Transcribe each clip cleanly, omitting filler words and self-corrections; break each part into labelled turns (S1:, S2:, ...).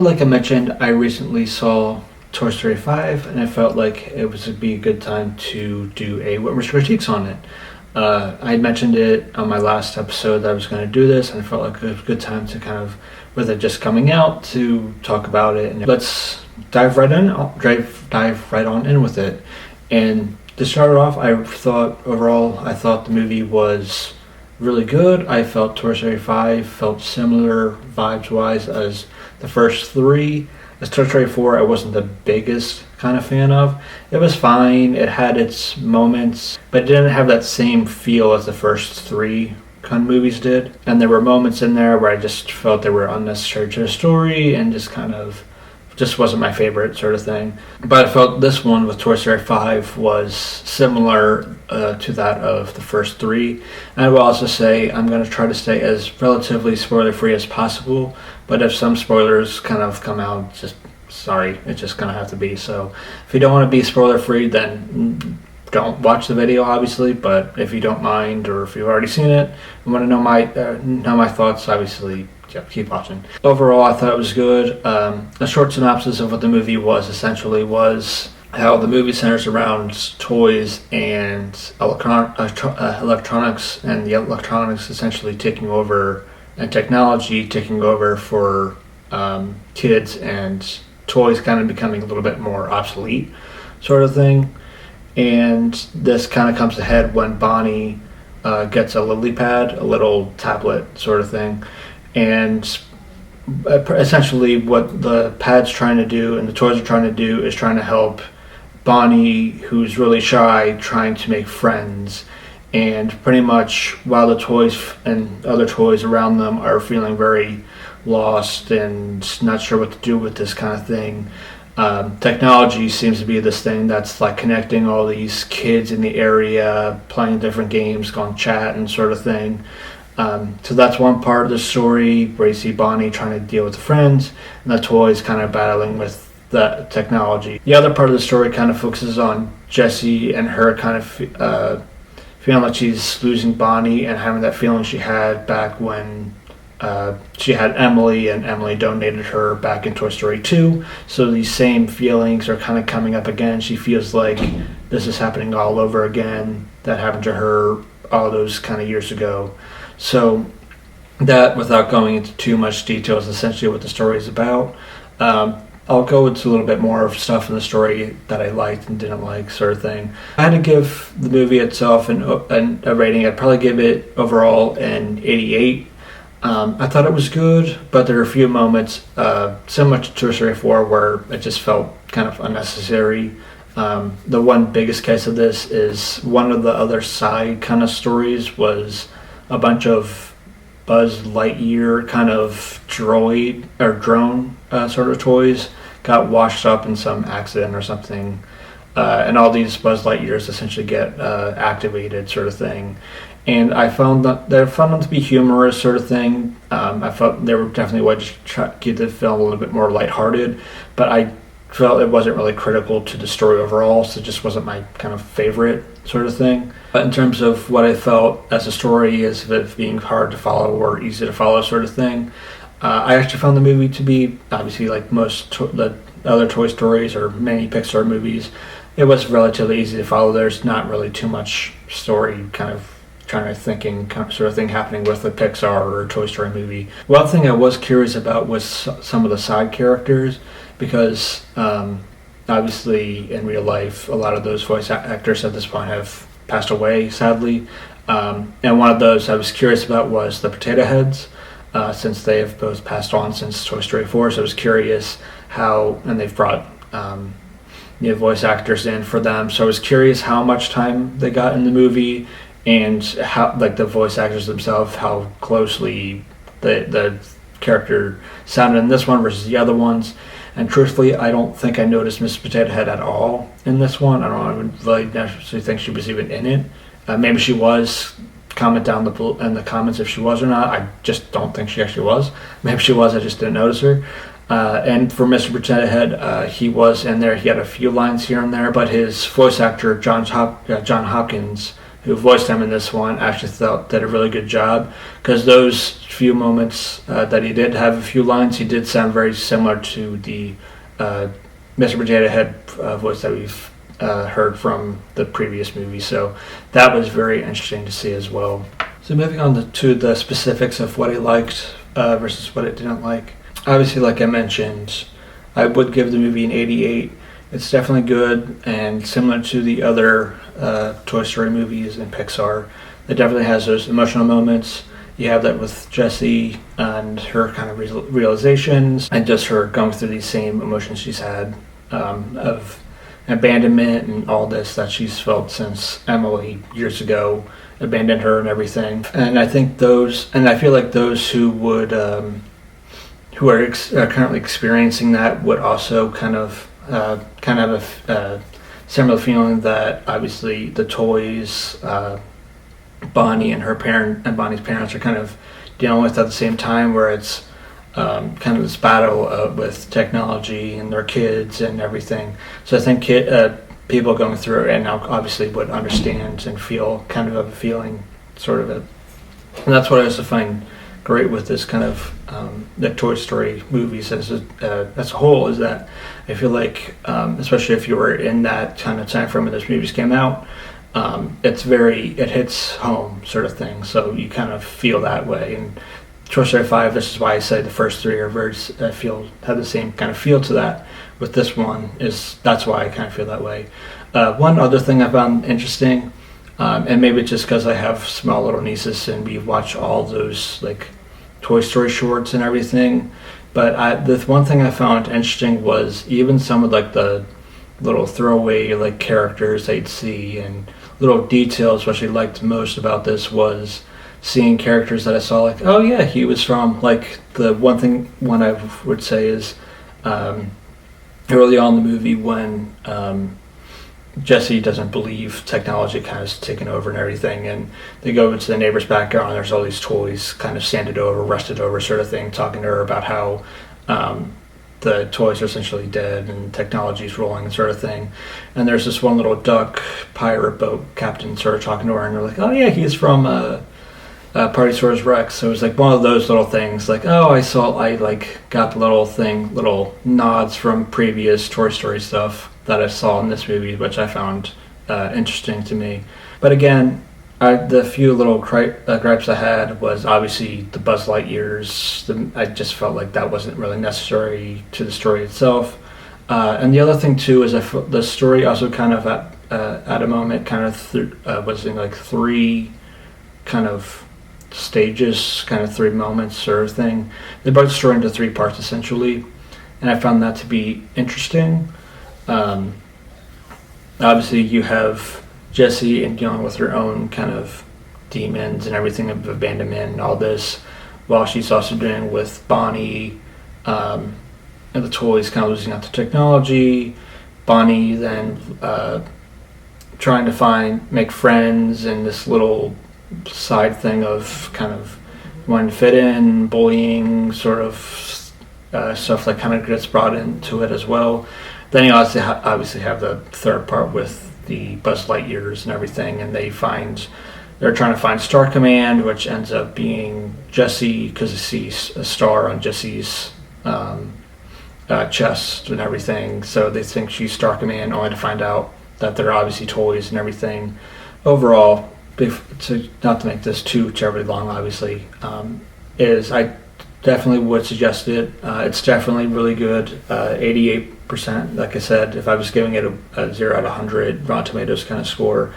S1: Like I mentioned, I recently saw Toy Story 5, and I felt like it would be a good time to do a Witmer critiques on it. I had mentioned it on my last episode that I was going to do this, and I felt like it was a good time to kind of, with it just coming out, to talk about it. And let's dive right on in with it. And to start off, I thought the movie was really good. I felt Toy Story 5 felt similar vibes-wise as the first three. As Toy Story 4, I wasn't the biggest kind of fan of. It was fine. It had its moments, but it didn't have that same feel as the first three kind of movies did. And there were moments in there where I just felt they were unnecessary to the story and just wasn't my favorite sort of thing. But I felt this one with Toy Story 5 was similar to that of the first three. And I will also say I'm going to try to stay as relatively spoiler-free as possible. But if some spoilers kind of come out, just sorry, it's just going to have to be. So if you don't want to be spoiler-free, then don't watch the video, obviously. But if you don't mind, or if you've already seen it and want to know my thoughts, obviously, keep watching. Overall, I thought it was good. A short synopsis of what the movie was essentially was how the movie centers around toys and electronics, and the electronics essentially taking over, and technology taking over for kids, and toys kind of becoming a little bit more obsolete sort of thing. And this kind of comes ahead when Bonnie gets a lily pad, a little tablet sort of thing. And essentially what the pad's trying to do and the toys are trying to do is trying to help Bonnie, who's really shy, trying to make friends. And pretty much while the toys and other toys around them are feeling very lost and not sure what to do with this kind of thing, technology seems to be this thing that's like connecting all these kids in the area, playing different games, going chat and sort of thing. So that's one part of the story where you see Bonnie trying to deal with the friends and the toys kind of battling with the technology. The other part of the story kind of focuses on Jessie and her kind of feeling like she's losing Bonnie and having that feeling she had back when she had Emily, and Emily donated her back in Toy Story 2. So these same feelings are kind of coming up again. She feels like this is happening all over again. That happened to her all those kind of years ago. So that, without going into too much detail, is essentially what the story is about. I'll go into a little bit more of stuff in the story that I liked and didn't like, sort of thing. I had to give the movie itself a rating. I'd probably give it overall an 88. I thought it was good, but there are a few moments similar to Toy Story 4 where it just felt kind of unnecessary. The one biggest case of this is one of the other side kind of stories was a bunch of Buzz Lightyear kind of drone sort of toys got washed up in some accident or something, and all these Buzz Lightyears essentially get activated sort of thing. And I found them to be humorous sort of thing. I felt they were definitely ways to try to keep the film a little bit more lighthearted, but I felt it wasn't really critical to the story overall, so it just wasn't my kind of favorite sort of thing. But in terms of what I felt as a story is of it being hard to follow or easy to follow sort of thing, I actually found the movie to be, obviously like most the other Toy Stories or many Pixar movies, it was relatively easy to follow. There's not really too much story kind of thinking sort of thing happening with a Pixar or a Toy Story movie. One thing I was curious about was some of the side characters, because obviously in real life a lot of those voice actors at this point have passed away, sadly. And one of those I was curious about was the Potato Heads, since they have both passed on since Toy Story 4. So I was curious how, and they've brought new voice actors in for them. So I was curious how much time they got in the movie, and how, like, the voice actors themselves, how closely the character sounded in this one versus the other ones. And truthfully, I don't think I noticed Miss Potato Head at all in this one. I don't really necessarily think she was even in it. Maybe she was. Comment down in the comments if she was or not. I just don't think she actually was. Maybe she was, I just didn't notice her. And for Mr. Potato Head, he was in there. He had a few lines here and there, but his voice actor, John Hopkins, who voiced him in this one, actually did a really good job, because those few moments that he did have a few lines, he did sound very similar to the Mr. Potato Head voice that we've heard from the previous movie. So that was very interesting to see as well. So moving on to the specifics of what I liked versus what I didn't like. Obviously, like I mentioned, I would give the movie an 88. It's definitely good, and similar to the other Toy Story movies in Pixar, it definitely has those emotional moments. You have that with Jessie and her kind of realizations, and just her going through these same emotions she's had of abandonment and all this that she's felt since Emily years ago abandoned her and everything. And I think I feel like those who would who are currently experiencing that would also kind of have a similar feeling that obviously the toys, Bonnie and Bonnie's parents are kind of dealing with at the same time, where it's kind of this battle with technology and their kids and everything. So I think people going through it and now obviously would understand and feel kind of a feeling, sort of it. And that's what I also find great with this kind of the Toy Story movies as a whole, is that I feel like, especially if you were in that kind of time frame when those movies came out, it hits home sort of thing. So you kind of feel that way. And Toy Story 5, this is why I say the first three are have the same kind of feel to that. With this one, that's why I kind of feel that way. One other thing I found interesting, and maybe just because I have small little nieces and we watch all those like Toy Story shorts and everything, but the one thing I found interesting was even some of like the little throwaway like characters they'd see and little details. What I liked most about this was seeing characters that I saw like, oh yeah, he was from, like, the one I would say is early on in the movie when Jessie doesn't believe technology kind of taken over and everything, and they go into the neighbor's backyard and there's all these toys kind of sanded over, rusted over sort of thing, talking to her about how the toys are essentially dead and technology's rolling and sort of thing. And there's this one little duck pirate boat captain sort of talking to her, and they're like, oh yeah, he's from Partysaurus Rex. So it was like one of those little things, like, oh, I got the little nods from previous Toy Story stuff that I saw in this movie, which I found interesting to me. But again, the few little gripes I had was obviously the Buzz Lightyears. I just felt like that wasn't really necessary to the story itself. And the other thing too is the story also kind of at a moment kind of was in like three kind of stages, kind of three moments sort of thing. They broke the story into three parts essentially, and I found that to be interesting. Obviously you have Jessie and dealing with her own kind of demons and everything of abandonment and all this, while she's also dealing with Bonnie and the toys kind of losing out to technology. Bonnie then trying to make friends, and this little side thing of kind of wanting to fit in, bullying sort of stuff that kind of gets brought into it as well. Then you obviously have the third part with the Buzz Lightyears and everything, and they're trying to find Star Command, which ends up being Jessie, because they see a star on Jessie's chest and everything. So they think she's Star Command, only to find out that they're obviously toys and everything. Overall, not to make this too terribly long, obviously, I definitely would suggest it. It's definitely really good. 88%. Like I said, if I was giving it a 0 out of 100 Rotten Tomatoes kind of score,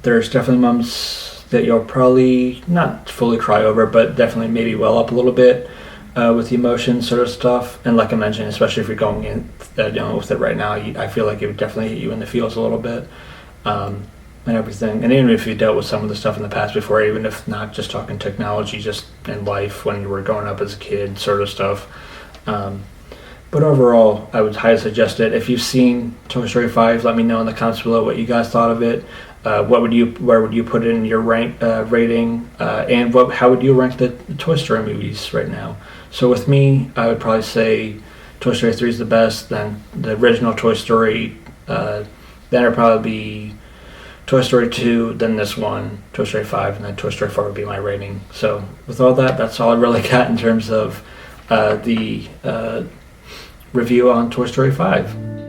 S1: there's definitely moments that you'll probably not fully cry over, but definitely maybe well up a little bit with the emotion sort of stuff. And like I mentioned, especially if you're going in dealing with it right now, I feel like it would definitely hit you in the feels a little bit. And everything. And even if you dealt with some of the stuff in the past before, even if not just talking technology, just in life when you were growing up as a kid sort of stuff. But overall, I would highly suggest it. If you've seen Toy Story 5, let me know in the comments below what you guys thought of it. Where would you put it in your rating? And how would you rank the Toy Story movies right now? So with me, I would probably say Toy Story 3 is the best, then the original Toy Story, then it'd probably be Toy Story 2, then this one, Toy Story 5, and then Toy Story 4 would be my rating. So with all that, that's all I really got in terms of the review on Toy Story 5.